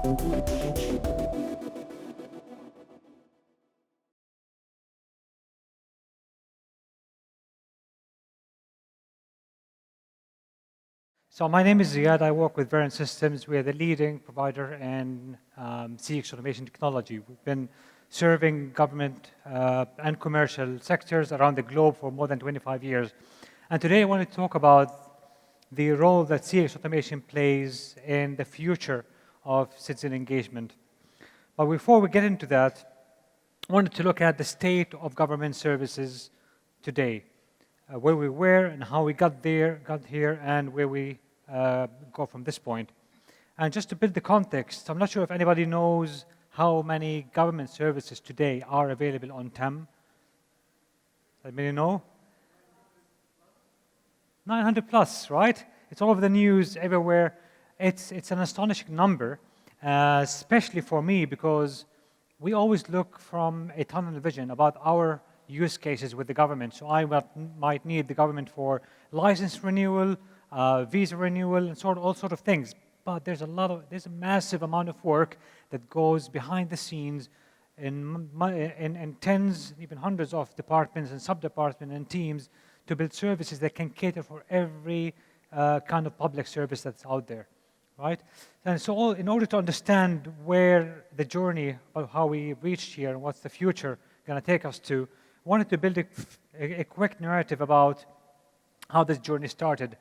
So my name is Ziad. I work with Verint Systems. We are the leading provider in CX automation technology. We've been serving government and commercial sectors around the globe for more than 25 years. And today I want to talk about the role that CX automation plays in the future of citizen engagement. But before we get into that, I wanted to look at the state of government services today, where we were and how we got here, and where we go from this point. And just to build the context, I'm not sure if anybody knows how many government services today are available on TEM. Anybody know? 900 plus, right? It's all over the news everywhere. It's an astonishing number, especially for me, because we always look from a tunnel vision about our use cases with the government. So I might need the government for license renewal, visa renewal, and all sort of things. But there's a massive amount of work that goes behind the scenes in tens, even hundreds of departments and sub-departments and teams to build services that can cater for every kind of public service that's out there, right? And so in order to understand where the journey of how we reached here and what's the future going to take us to, I wanted to build a quick narrative about how this journey started.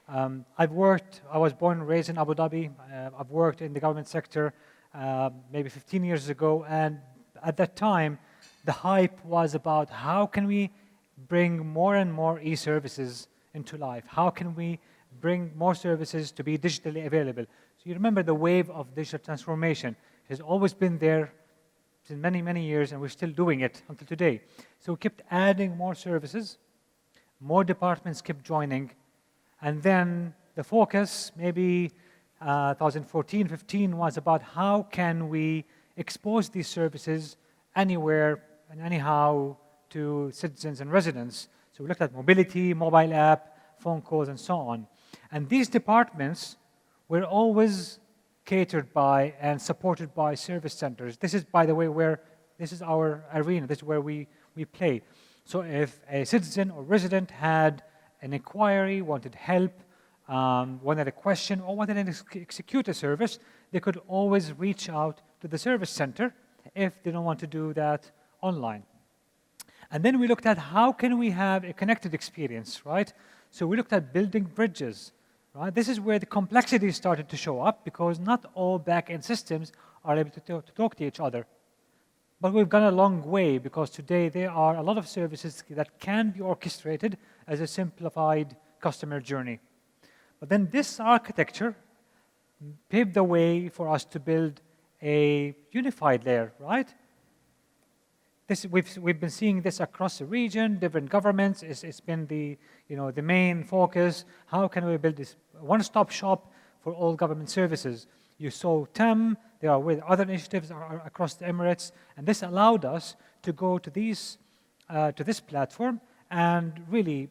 I was born and raised in Abu Dhabi. I've worked in the government sector maybe 15 years ago, and at that time, the hype was about how can we bring more and more e-services into life? How can we bring more services to be digitally available? So you remember the wave of digital transformation has always been there since many, many years, and we're still doing it until today. So we kept adding more services, more departments kept joining, and then the focus, maybe 2014, 15, was about how can we expose these services anywhere and anyhow to citizens and residents. So we looked at mobility, mobile app, phone calls, and so on. And these departments were always catered by and supported by service centers. This is, by the way, this is our arena. This is where we play. So if a citizen or resident had an inquiry, wanted help, wanted a question, or wanted to execute a service, they could always reach out to the service center if they don't want to do that online. And then we looked at how can we have a connected experience, right? So we looked at building bridges, right? This is where the complexity started to show up because not all back-end systems are able to talk to each other. But we've gone a long way because today there are a lot of services that can be orchestrated as a simplified customer journey. But then this architecture paved the way for us to build a unified layer, right? We've been seeing this across the region, different governments. It's been the main focus. How can we build this one-stop shop for all government services? You saw TEM. There are with other initiatives across the Emirates, and this allowed us to go to this platform and really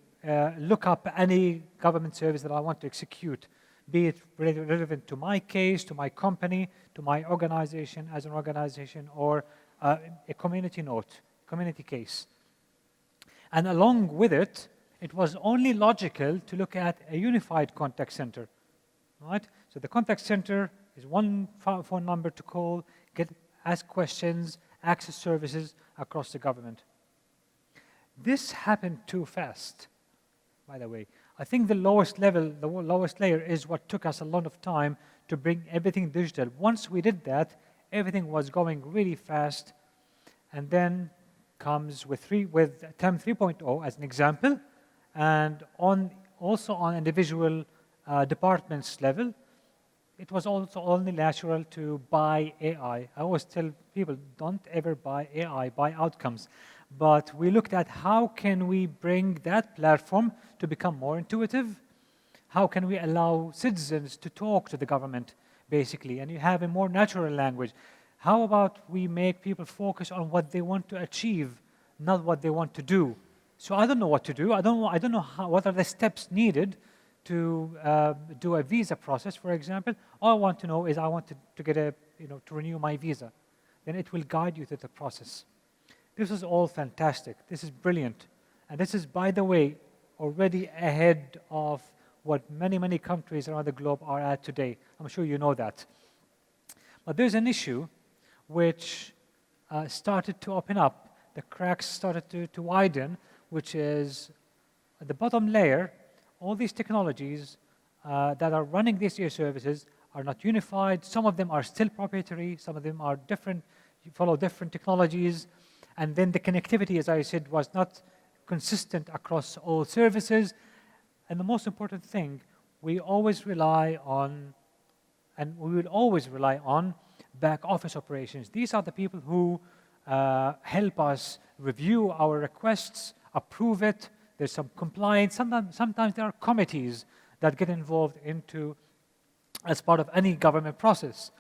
look up any government service that I want to execute, be it relevant to my case, to my company, to my organization as an organization, or a community note, community case. And along with it, it was only logical to look at a unified contact center, right? So the contact center is one phone number to call, ask questions, access services across the government. This happened too fast, by the way. I think the lowest level, the lowest layer is what took us a lot of time to bring everything digital. Once we did that, everything was going really fast, and then comes with TEM 3.0 as an example, and also on individual departments level, it was also only natural to buy AI. I always tell people, don't ever buy AI, buy outcomes. But we looked at how can we bring that platform to become more intuitive? How can we allow citizens to talk to the government, basically, and you have a more natural language? How about we make people focus on what they want to achieve, not what they want to do? So I don't know what to do. I don't know what are the steps needed to do a visa process, for example, all I want to know is I want to get to renew my visa. Then it will guide you through the process. This is all fantastic. This is brilliant. And this is, by the way, already ahead of what many, many countries around the globe are at today. I'm sure you know that. But there's an issue which started to open up. The cracks started to widen, which is at the bottom layer, all these technologies that are running these services are not unified. Some of them are still proprietary. Some of them are different, follow different technologies. And then the connectivity, as I said, was not consistent across all services. And the most important thing, we always rely on, and we will always rely on, back office operations. These are the people who help us review our requests, approve it. There's some compliance. Sometimes there are committees that get involved into as part of any government process.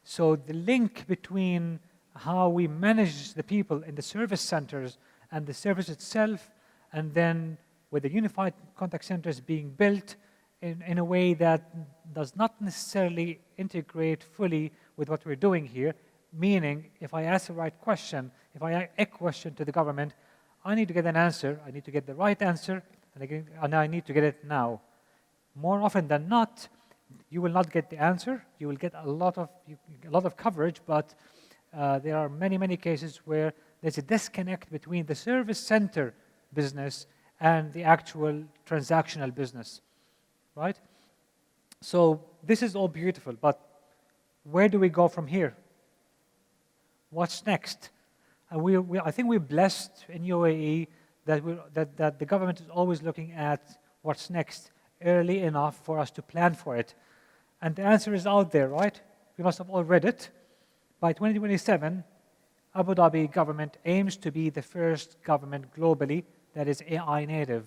So the link between how we manage the people in the service centers and the service itself, and then with the unified contact centers being built in a way that does not necessarily integrate fully with what we're doing here, meaning if I ask the right question, if I ask a question to the government, I need to get an answer, I need to get the right answer, and I need to get it now. More often than not, you will not get the answer, you will get a lot of coverage, but there are many, many cases where there's a disconnect between the service center business and the actual transactional business, right? So this is all beautiful, but where do we go from here? What's next? And I think we're blessed in UAE that the government is always looking at what's next early enough for us to plan for it. And the answer is out there, right? We must have all read it. By 2027, Abu Dhabi government aims to be the first government globally that is AI native.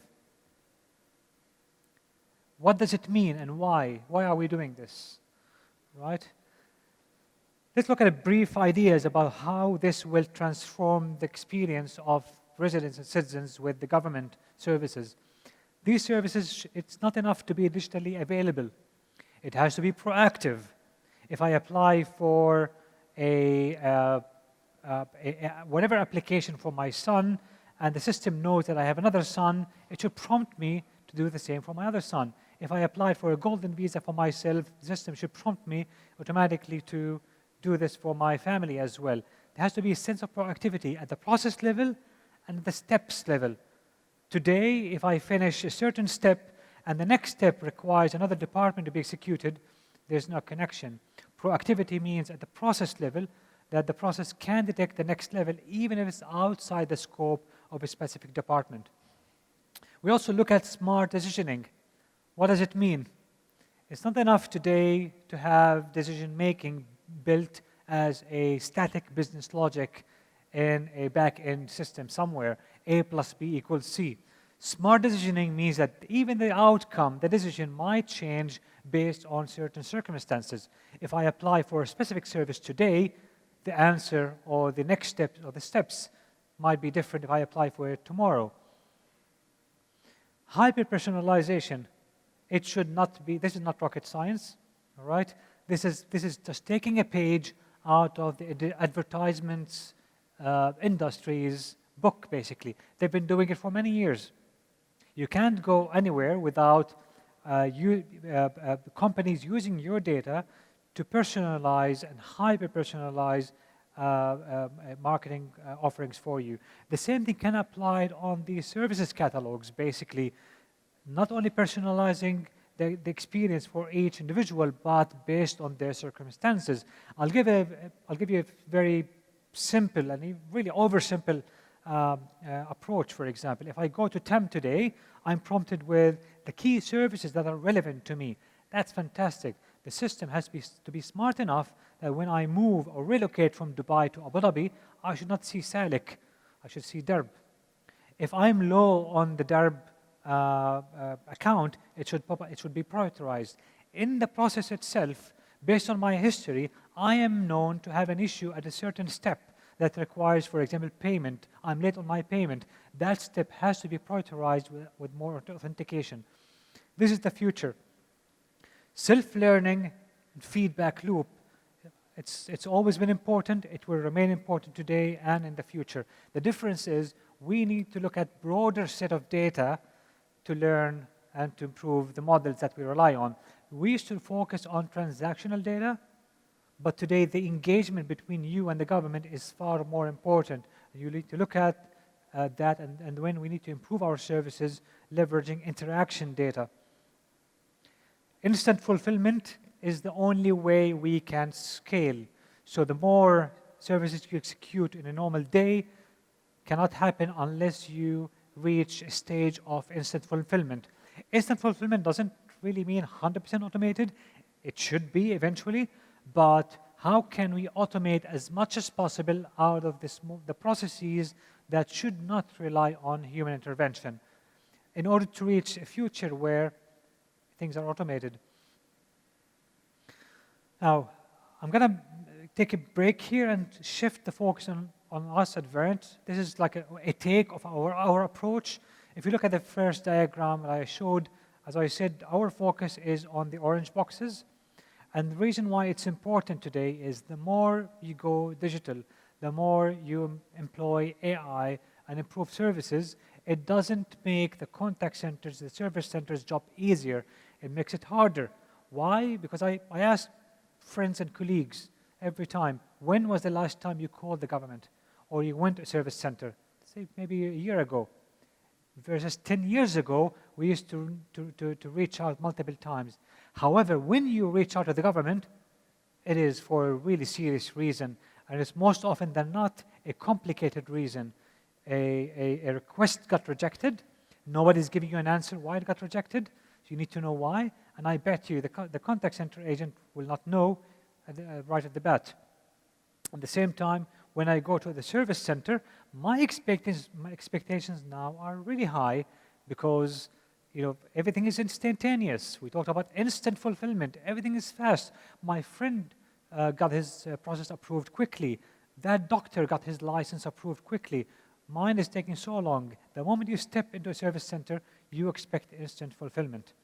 What does it mean and why? Why are we doing this, right? Let's look at brief ideas about how this will transform the experience of residents and citizens with the government services. These services, it's not enough to be digitally available. It has to be proactive. If I apply for whatever application for my son, and the system knows that I have another son, it should prompt me to do the same for my other son. If I apply for a golden visa for myself, the system should prompt me automatically to do this for my family as well. There has to be a sense of proactivity at the process level and at the steps level. Today, if I finish a certain step and the next step requires another department to be executed, there's no connection. Proactivity means at the process level that the process can detect the next level even if it's outside the scope of a specific department. We also look at smart decisioning. What does it mean? It's not enough today to have decision making built as a static business logic in a back-end system somewhere, A plus B equals C. Smart decisioning means that even the outcome, the decision might change based on certain circumstances. If I apply for a specific service today, the answer or the next step or the steps might be different if I apply for it tomorrow. Hyper-personalization, it should not be, this is not rocket science, all right? This is just taking a page out of the advertisements industry's book, basically. They've been doing it for many years. You can't go anywhere without companies using your data to personalize and hyper-personalize marketing offerings for you. The same thing can apply on the services catalogs, basically, not only personalizing the experience for each individual, but based on their circumstances. I'll give you a very simple and really oversimple approach, for example. If I go to TEM today, I'm prompted with the key services that are relevant to me. That's fantastic. The system has to be smart enough that when I move or relocate from Dubai to Abu Dhabi, I should not see Salik, I should see Darb. If I'm low on the Darb account, it should be prioritized. In the process itself, based on my history, I am known to have an issue at a certain step that requires, for example, payment. I'm late on my payment. That step has to be prioritized with more authentication. This is the future. Self-learning and feedback loop, it's always been important. It will remain important today and in the future. The difference is we need to look at broader set of data to learn and to improve the models that we rely on. We used to focus on transactional data, but today the engagement between you and the government is far more important. You need to look at that, and when we need to improve our services, leveraging interaction data. Instant fulfillment is the only way we can scale. So the more services you execute in a normal day cannot happen unless you reach a stage of instant fulfillment. Instant fulfillment doesn't really mean 100% automated. It should be eventually, but how can we automate as much as possible out of the processes that should not rely on human intervention in order to reach a future where things are automated? Now, I'm going to take a break here and shift the focus on us at Verint. This is like a take of our approach. If you look at the first diagram that I showed, as I said, our focus is on the orange boxes. And the reason why it's important today is the more you go digital, the more you employ AI and improve services, it doesn't make the contact centers, the service centers' job easier. It makes it harder. Why? Because I ask friends and colleagues every time, when was the last time you called the government or you went to a service center? Say maybe a year ago. Versus 10 years ago, we used to reach out multiple times. However, when you reach out to the government, it is for a really serious reason, and it's most often than not a complicated reason. A request got rejected. Nobody's giving you an answer why it got rejected. So you need to know why, and I bet you the contact center agent will not know right at the bat. At the same time, when I go to the service center, my expectations now are really high because everything is instantaneous. We talked about instant fulfillment. Everything is fast. My friend got his process approved quickly. That doctor got his license approved quickly. Mine is taking so long. The moment you step into a service center, you expect instant fulfillment.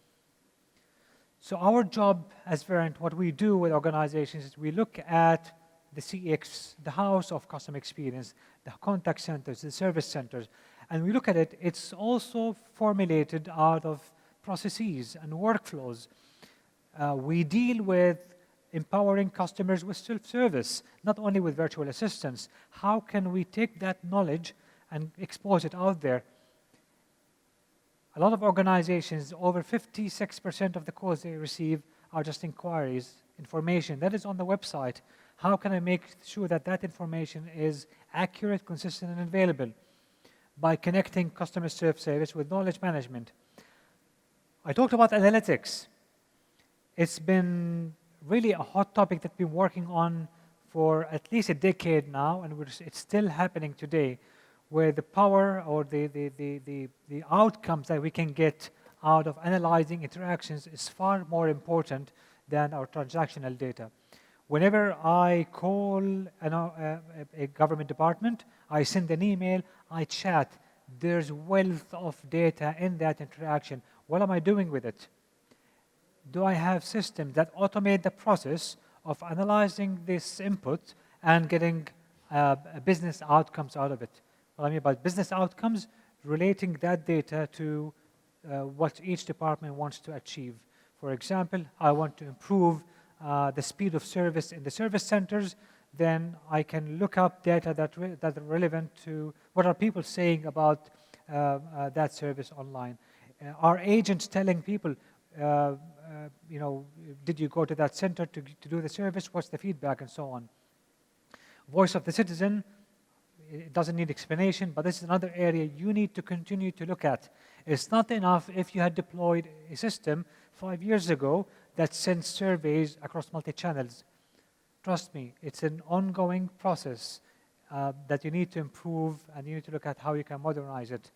So our job as Verint, what we do with organizations is we look at the CX, the house of customer experience, the contact centers, the service centers, and we look at it, it's also formulated out of processes and workflows. We deal with empowering customers with self-service, not only with virtual assistants. How can we take that knowledge and expose it out there? A lot of organizations, over 56% of the calls they receive are just inquiries, information that is on the website. How can I make sure that that information is accurate, consistent, and available? By connecting customer self-service with knowledge management. I talked about analytics. It's been really a hot topic that we've been working on for at least a decade now, and it's still happening today, where the power or the outcomes that we can get out of analyzing interactions is far more important than our transactional data. Whenever I call a government department, I send an email, I chat, there's wealth of data in that interaction. What am I doing with it? Do I have systems that automate the process of analyzing this input and getting business outcomes out of it? What I mean by business outcomes, relating that data to what each department wants to achieve. For example, I want to improve the speed of service in the service centers, then I can look up data that are relevant to what are people saying about that service online. Are agents telling people, did you go to that center to do the service? What's the feedback and so on? Voice of the citizen, it doesn't need explanation, but this is another area you need to continue to look at. It's not enough if you had deployed a system 5 years ago that sends surveys across multi-channels. Trust me, it's an ongoing process that you need to improve, and you need to look at how you can modernize it.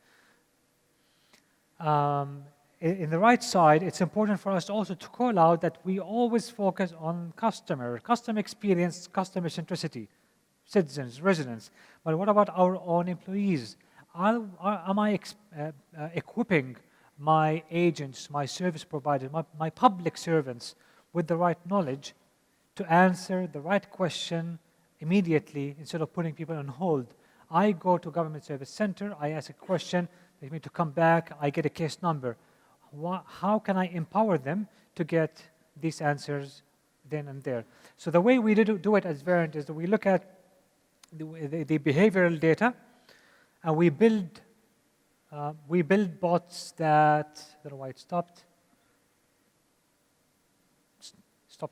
In the right side, it's important for us also to call out that we always focus on customer experience, customer centricity, citizens, residents. But what about our own employees? Am I equipping my agents, my service providers, my public servants with the right knowledge to answer the right question immediately instead of putting people on hold. I go to Government Service Center, I ask a question, they need to come back, I get a case number. How can I empower them to get these answers then and there? So the way we do it as Verint is that we look at the behavioral data, and we build bots that, I don't know why it stopped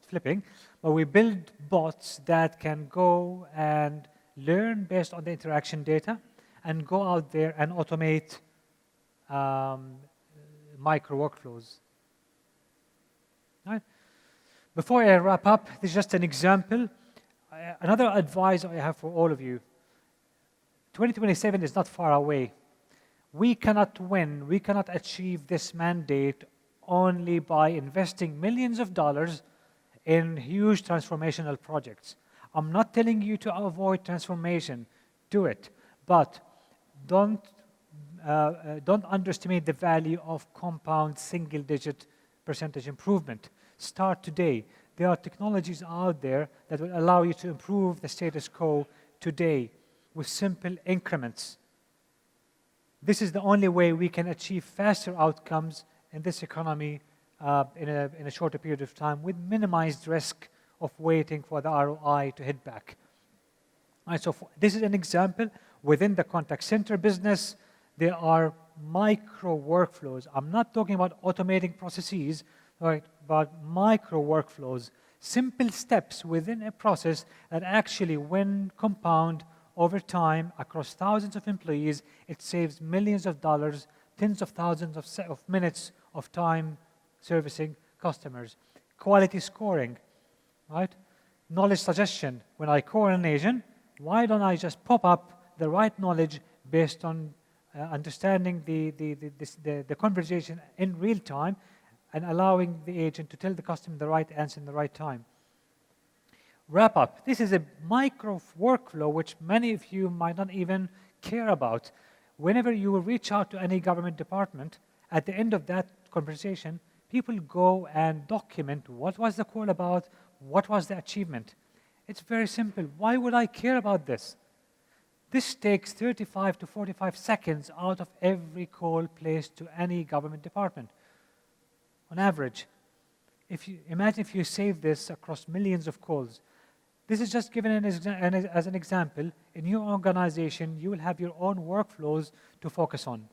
flipping, but we build bots that can go and learn based on the interaction data and go out there and automate micro workflows. Right? Before I wrap up, this is just an example. Another advice I have for all of you, 2027 is not far away. We cannot win, we cannot achieve this mandate only by investing millions of dollars in huge transformational projects. I'm not telling you to avoid transformation, do it, but don't underestimate the value of compound single-digit percentage improvement. Start today. There are technologies out there that will allow you to improve the status quo today with simple increments. This is the only way we can achieve faster outcomes in this economy in a shorter period of time with minimized risk of waiting for the ROI to hit back. All right, so this is an example. Within the contact center business, there are micro workflows. I'm not talking about automating processes, right, but micro workflows, simple steps within a process that actually, when compound over time across thousands of employees, it saves millions of dollars, tens of thousands of minutes of time servicing customers. Quality scoring, right? Knowledge suggestion. When I call an agent, why don't I just pop up the right knowledge based on understanding the conversation in real time and allowing the agent to tell the customer the right answer in the right time. Wrap up. This is a micro workflow which many of you might not even care about. Whenever you will reach out to any government department, at the end of that conversation, people go and document what was the call about, what was the achievement. It's very simple. Why would I care about this? This takes 35 to 45 seconds out of every call placed to any government department, on average. Imagine if you save this across millions of calls. This is just given as an example. In your organization, you will have your own workflows to focus on.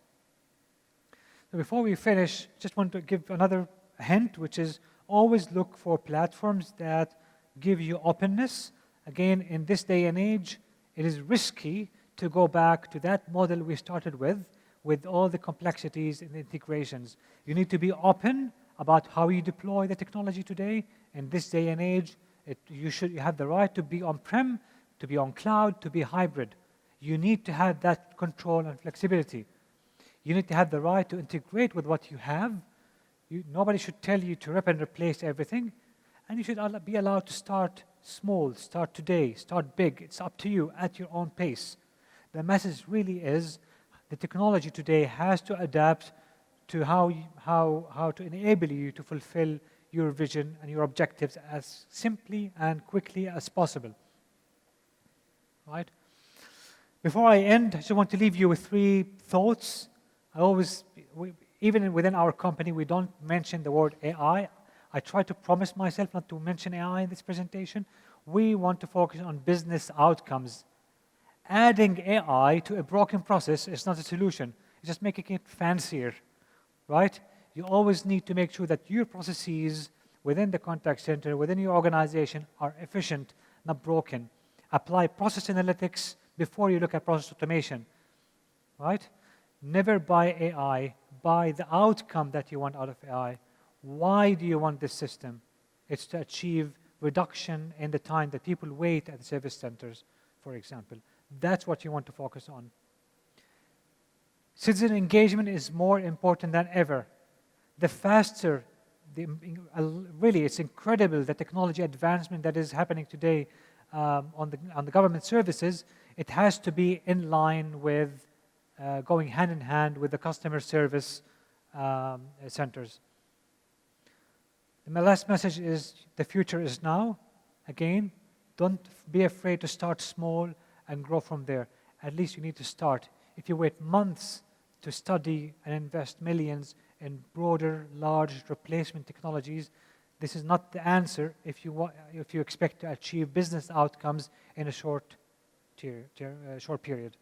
So before we finish, just want to give another hint, which is always look for platforms that give you openness. Again, in this day and age, it is risky to go back to that model we started with all the complexities and integrations. You need to be open about how you deploy the technology today. In this day and age, you have the right to be on-prem, to be on cloud, to be hybrid. You need to have that control and flexibility. You need to have the right to integrate with what you have. Nobody should tell you to rip and replace everything. And you should be allowed to start small, start today, start big. It's up to you at your own pace. The message really is the technology today has to adapt to how to enable you to fulfill your vision and your objectives as simply and quickly as possible. Right? Before I end, I just want to leave you with 3 thoughts. Even within our company, we don't mention the word AI. I try to promise myself not to mention AI in this presentation. We want to focus on business outcomes. Adding AI to a broken process is not a solution. It's just making it fancier, right? You always need to make sure that your processes within the contact center, within your organization, are efficient, not broken. Apply process analytics before you look at process automation, right? Never buy AI. Buy the outcome that you want out of AI. Why do you want this system? It's to achieve reduction in the time that people wait at the service centers, for example. That's what you want to focus on. Citizen engagement is more important than ever. The faster, really, it's incredible the technology advancement that is happening today on the government services. It has to be in line with going hand in hand with the customer service centers. My last message is the future is now. Again, don't be afraid to start small and grow from there. At least you need to start. If you wait months to study and invest millions in broader, large replacement technologies, this is not the answer if you expect to achieve business outcomes in a short period.